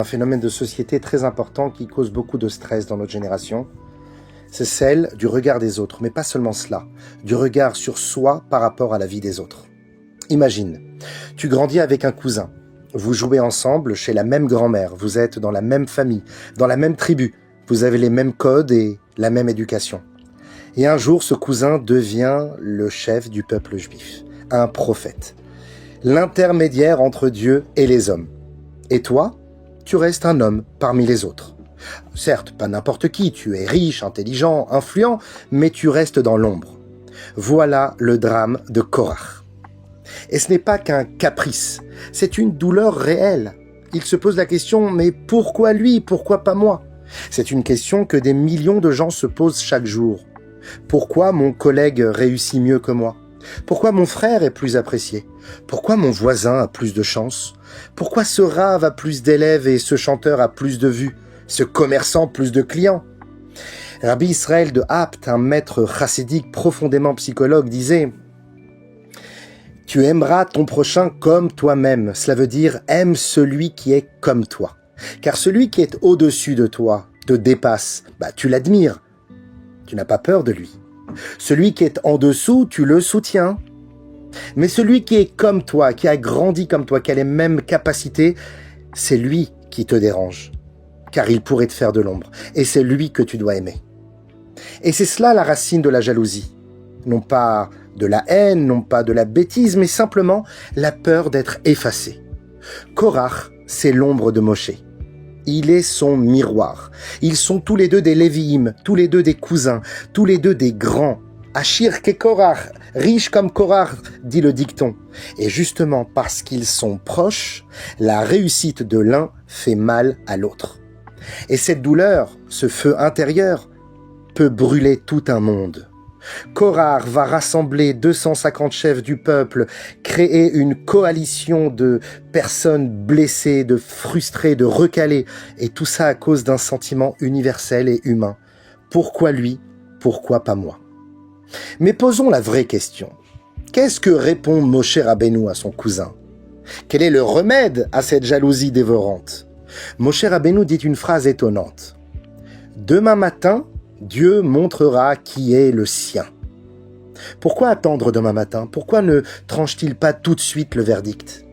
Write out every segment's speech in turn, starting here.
Un phénomène de société très important qui cause beaucoup de stress dans notre génération, c'est celle du regard des autres, mais pas seulement cela, du regard sur soi par rapport à la vie des autres. Imagine, tu grandis avec un cousin, vous jouez ensemble chez la même grand-mère, vous êtes dans la même famille, dans la même tribu, vous avez les mêmes codes et la même éducation. Et un jour, ce cousin devient le chef du peuple juif, un prophète, l'intermédiaire entre Dieu et les hommes. Et toi, tu restes un homme parmi les autres. Certes, pas n'importe qui, tu es riche, intelligent, influent, mais tu restes dans l'ombre. Voilà le drame de Korach. Et ce n'est pas qu'un caprice, c'est une douleur réelle. Il se pose la question, mais pourquoi lui, pourquoi pas moi? C'est une question que des millions de gens se posent chaque jour. Pourquoi mon collègue réussit mieux que moi? Pourquoi mon frère est plus apprécié? Pourquoi mon voisin a plus de chance? Pourquoi ce rave a plus d'élèves et ce chanteur a plus de vues? Ce commerçant plus de clients? Rabbi Israël de Apt, un maître chassidique profondément psychologue, disait « Tu aimeras ton prochain comme toi-même ». Cela veut dire « aime celui qui est comme toi ». Car celui qui est au-dessus de toi te dépasse, tu l'admires, tu n'as pas peur de lui. Celui qui est en dessous, tu le soutiens. Mais celui qui est comme toi, qui a grandi comme toi, qui a les mêmes capacités, c'est lui qui te dérange, car il pourrait te faire de l'ombre, et c'est lui que tu dois aimer. Et c'est cela la racine de la jalousie. Non pas de la haine, non pas de la bêtise, mais simplement la peur d'être effacé. Korach, c'est l'ombre de Moshe. Il est son miroir. Ils sont tous les deux des Lévi'im, tous les deux des cousins, tous les deux des grands. Achir ke Korach, riche comme Korach, dit le dicton. Et justement parce qu'ils sont proches, la réussite de l'un fait mal à l'autre. Et cette douleur, ce feu intérieur, peut brûler tout un monde. Korach va rassembler 250 chefs du peuple, créer une coalition de personnes blessées, de frustrées, de recalées, et tout ça à cause d'un sentiment universel et humain. Pourquoi lui? Pourquoi pas moi? Mais posons la vraie question. Qu'est-ce que répond Moshe Rabbeinu à son cousin? Quel est le remède à cette jalousie dévorante? Moshe Rabbeinu dit une phrase étonnante. Demain matin, Dieu montrera qui est le sien. Pourquoi attendre demain matin? Pourquoi ne tranche-t-il pas tout de suite le verdict?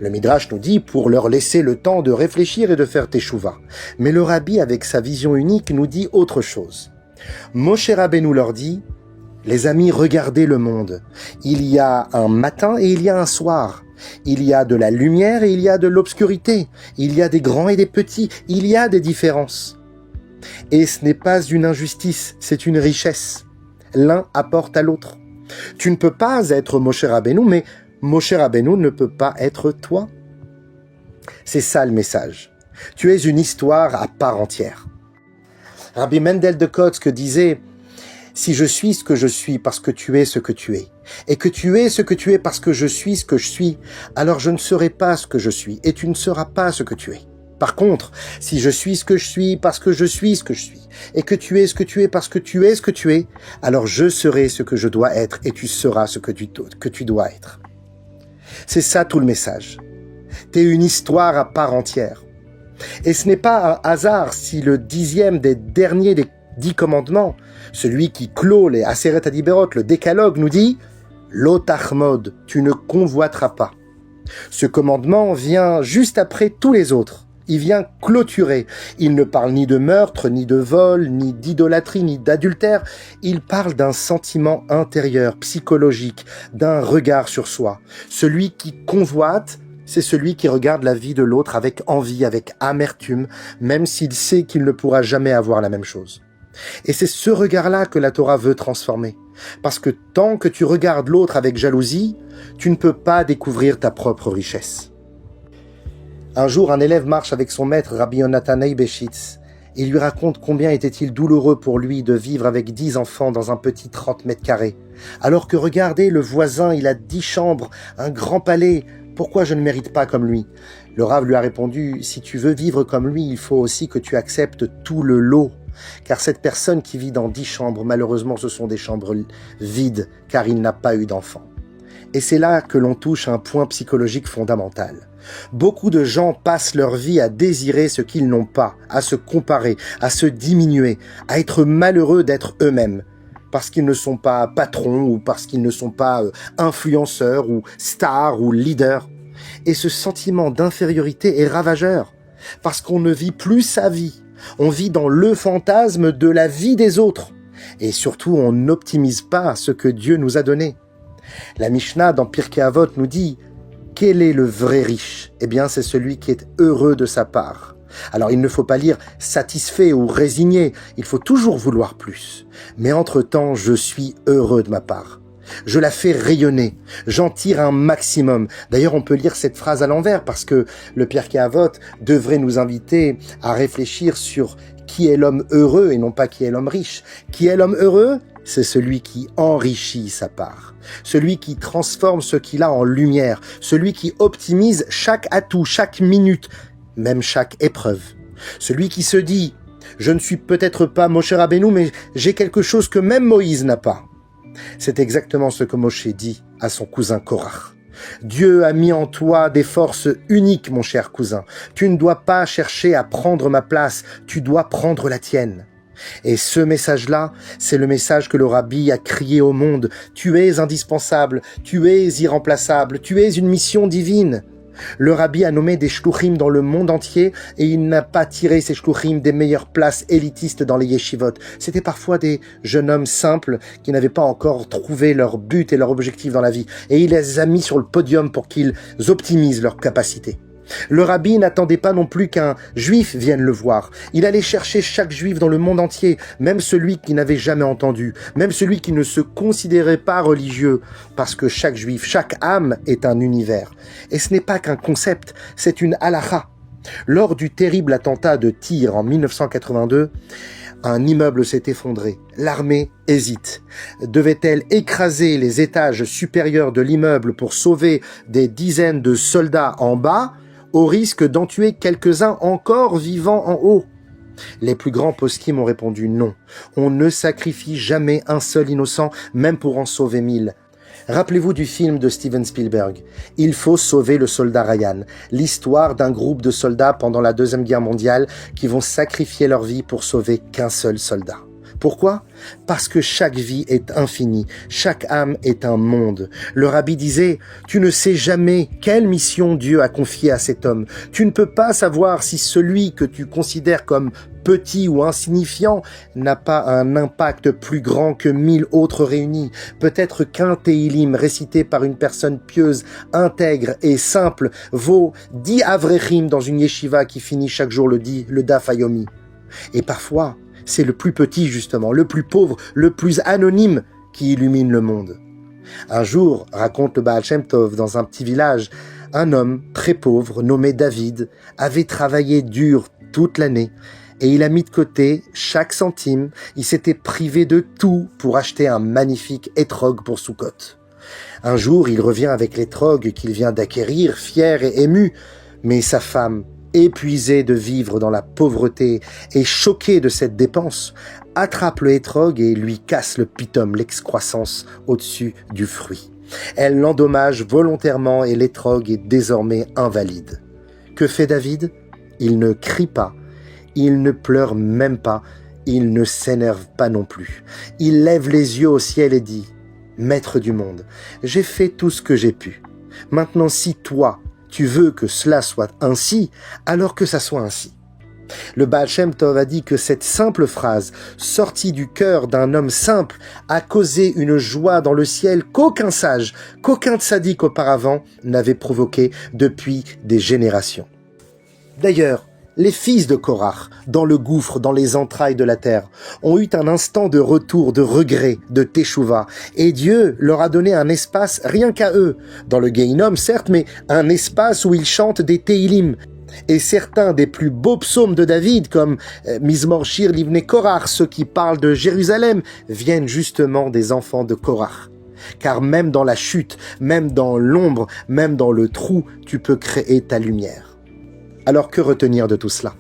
Le Midrash nous dit pour leur laisser le temps de réfléchir et de faire teshuva. Mais le Rabbi, avec sa vision unique, nous dit autre chose. Moshe Rabbeinu leur dit « Les amis, regardez le monde. Il y a un matin et il y a un soir. Il y a de la lumière et il y a de l'obscurité. Il y a des grands et des petits. Il y a des différences. » Et ce n'est pas une injustice, c'est une richesse. L'un apporte à l'autre. Tu ne peux pas être Moshe Rabbeinu, mais Moshe Rabbeinu ne peut pas être toi. C'est ça le message. Tu es une histoire à part entière. Rabbi Mendel de Kotsk disait « Si je suis ce que je suis parce que tu es ce que tu es, et que tu es ce que tu es parce que je suis ce que je suis, alors je ne serai pas ce que je suis, et tu ne seras pas ce que tu es. » Par contre, si je suis ce que je suis parce que je suis ce que je suis, et que tu es ce que tu es parce que tu es ce que tu es, alors je serai ce que je dois être et tu seras ce que tu dois être. C'est ça tout le message. T'es une histoire à part entière. Et ce n'est pas un hasard si le 10e des derniers des 10 commandements, celui qui clôt les Aseret Adiberot, le décalogue, nous dit « Lo tachmod, tu ne convoiteras pas ». Ce commandement vient juste après tous les autres. Il vient clôturer. Il ne parle ni de meurtre, ni de vol, ni d'idolâtrie, ni d'adultère. Il parle d'un sentiment intérieur, psychologique, d'un regard sur soi. Celui qui convoite, c'est celui qui regarde la vie de l'autre avec envie, avec amertume, même s'il sait qu'il ne pourra jamais avoir la même chose. Et c'est ce regard-là que la Torah veut transformer. Parce que tant que tu regardes l'autre avec jalousie, tu ne peux pas découvrir ta propre richesse. Un jour, un élève marche avec son maître, Rabbi Yonatan Eibeshitz. Il lui raconte combien était-il douloureux pour lui de vivre avec 10 enfants dans un petit 30 mètres carrés. Alors que regardez, le voisin, il a 10 chambres, un grand palais. Pourquoi je ne mérite pas comme lui? Le Rav lui a répondu, si tu veux vivre comme lui, il faut aussi que tu acceptes tout le lot. Car cette personne qui vit dans 10 chambres, malheureusement, ce sont des chambres vides, car il n'a pas eu d'enfant. Et c'est là que l'on touche à un point psychologique fondamental. Beaucoup de gens passent leur vie à désirer ce qu'ils n'ont pas, à se comparer, à se diminuer, à être malheureux d'être eux-mêmes, parce qu'ils ne sont pas patrons ou parce qu'ils ne sont pas influenceurs ou stars ou leaders. Et ce sentiment d'infériorité est ravageur, parce qu'on ne vit plus sa vie. On vit dans le fantasme de la vie des autres. Et surtout, on n'optimise pas ce que Dieu nous a donné. La Mishnah dans Pirkei Avot nous dit « Quel est le vrai riche ?» Eh bien, c'est celui qui est heureux de sa part. Alors, il ne faut pas lire « satisfait » ou « résigné », il faut toujours vouloir plus. Mais entre-temps, je suis heureux de ma part. Je la fais rayonner, j'en tire un maximum. D'ailleurs, on peut lire cette phrase à l'envers parce que le Pirkei Avot devrait nous inviter à réfléchir sur qui est l'homme heureux et non pas qui est l'homme riche. Qui est l'homme heureux ? C'est celui qui enrichit sa part, celui qui transforme ce qu'il a en lumière, celui qui optimise chaque atout, chaque minute, même chaque épreuve. Celui qui se dit « Je ne suis peut-être pas Moshe Rabbeinu, mais j'ai quelque chose que même Moïse n'a pas ». C'est exactement ce que Moshe dit à son cousin Korach. Dieu a mis en toi des forces uniques, mon cher cousin. Tu ne dois pas chercher à prendre ma place, tu dois prendre la tienne. Et ce message-là, c'est le message que le Rabbi a crié au monde. Tu es indispensable, tu es irremplaçable, tu es une mission divine. Le Rabbi a nommé des shluchim dans le monde entier et il n'a pas tiré ces shluchim des meilleures places élitistes dans les yeshivot. C'était parfois des jeunes hommes simples qui n'avaient pas encore trouvé leur but et leur objectif dans la vie. Et il les a mis sur le podium pour qu'ils optimisent leurs capacités. Le Rabbi n'attendait pas non plus qu'un juif vienne le voir. Il allait chercher chaque juif dans le monde entier, même celui qui n'avait jamais entendu, même celui qui ne se considérait pas religieux, parce que chaque juif, chaque âme est un univers. Et ce n'est pas qu'un concept, c'est une halakha. Lors du terrible attentat de Tyr en 1982, un immeuble s'est effondré. L'armée hésite. Devait-elle écraser les étages supérieurs de l'immeuble pour sauver des dizaines de soldats en bas, au risque d'en tuer quelques-uns encore vivants en haut? Les plus grands poskim ont répondu non. On ne sacrifie jamais un seul innocent, même pour en sauver 1000. Rappelez-vous du film de Steven Spielberg. Il faut sauver le soldat Ryan. L'histoire d'un groupe de soldats pendant la Deuxième Guerre mondiale qui vont sacrifier leur vie pour sauver qu'un seul soldat. Pourquoi ? Parce que chaque vie est infinie, chaque âme est un monde. Le Rabbi disait, tu ne sais jamais quelle mission Dieu a confiée à cet homme. Tu ne peux pas savoir si celui que tu considères comme petit ou insignifiant n'a pas un impact plus grand que 1000 autres réunis. Peut-être qu'un Tehillim récité par une personne pieuse, intègre et simple vaut 10 Avrechim dans une yeshiva qui finit chaque jour le Daf Yomi. Et parfois, c'est le plus petit justement, le plus pauvre, le plus anonyme qui illumine le monde. Un jour, raconte le Baal Shem Tov, dans un petit village, un homme très pauvre nommé David avait travaillé dur toute l'année et il a mis de côté chaque centime. Il s'était privé de tout pour acheter un magnifique étrog pour Soukot. Un jour, il revient avec l'étrog qu'il vient d'acquérir, fier et ému, mais sa femme, épuisée de vivre dans la pauvreté et choquée de cette dépense, attrape le hétrog et lui casse le pitum, l'excroissance au-dessus du fruit. Elle l'endommage volontairement et l'étrog est désormais invalide. Que fait David ? Il ne crie pas, il ne pleure même pas, il ne s'énerve pas non plus. Il lève les yeux au ciel et dit « Maître du monde, j'ai fait tout ce que j'ai pu. Maintenant si toi, tu veux que cela soit ainsi, alors que ça soit ainsi. » Le Baal Shem Tov a dit que cette simple phrase, sortie du cœur d'un homme simple, a causé une joie dans le ciel qu'aucun sage, qu'aucun tzaddik auparavant n'avait provoqué depuis des générations. D'ailleurs, les fils de Korach, dans le gouffre, dans les entrailles de la terre, ont eu un instant de retour, de regret, de teshuva, et Dieu leur a donné un espace rien qu'à eux, dans le Gehinom certes, mais un espace où ils chantent des Tehillim. Et certains des plus beaux psaumes de David, comme Mizmor Shir Livnei Korach, ceux qui parlent de Jérusalem, viennent justement des enfants de Korach. Car même dans la chute, même dans l'ombre, même dans le trou, tu peux créer ta lumière. Alors que retenir de tout cela ?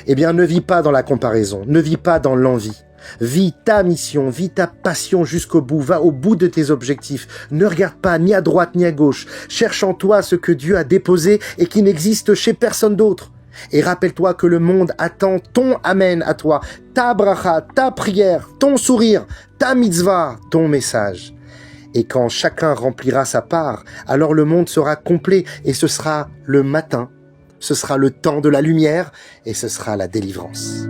Eh bien, ne vis pas dans la comparaison, ne vis pas dans l'envie. Vis ta mission, vis ta passion jusqu'au bout, va au bout de tes objectifs. Ne regarde pas ni à droite ni à gauche. Cherche en toi ce que Dieu a déposé et qui n'existe chez personne d'autre. Et rappelle-toi que le monde attend ton amen à toi, ta bracha, ta prière, ton sourire, ta mitzvah, ton message. Et quand chacun remplira sa part, alors le monde sera complet et ce sera le matin, ce sera le temps de la lumière et ce sera la délivrance.